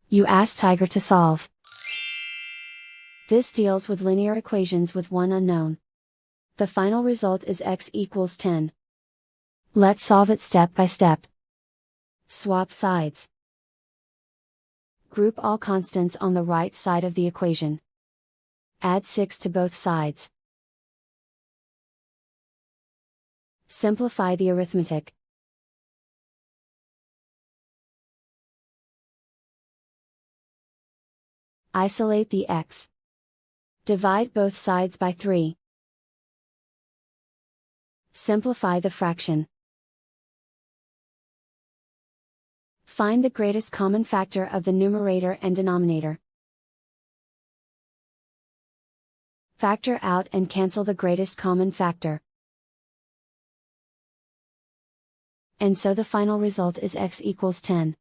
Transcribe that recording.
You ask Tiger to solve. This deals with linear equations with one unknown. The final result is x equals 10. Let's solve it step by step. Swap sides. Group all constants on the right side of the equation. Add 6 to both sides. Simplify the arithmetic. Isolate the x. Divide both sides by 3. Simplify the fraction. Find the greatest common factor of the numerator and denominator. Factor out and cancel the greatest common factor. And so the final result is x equals 10.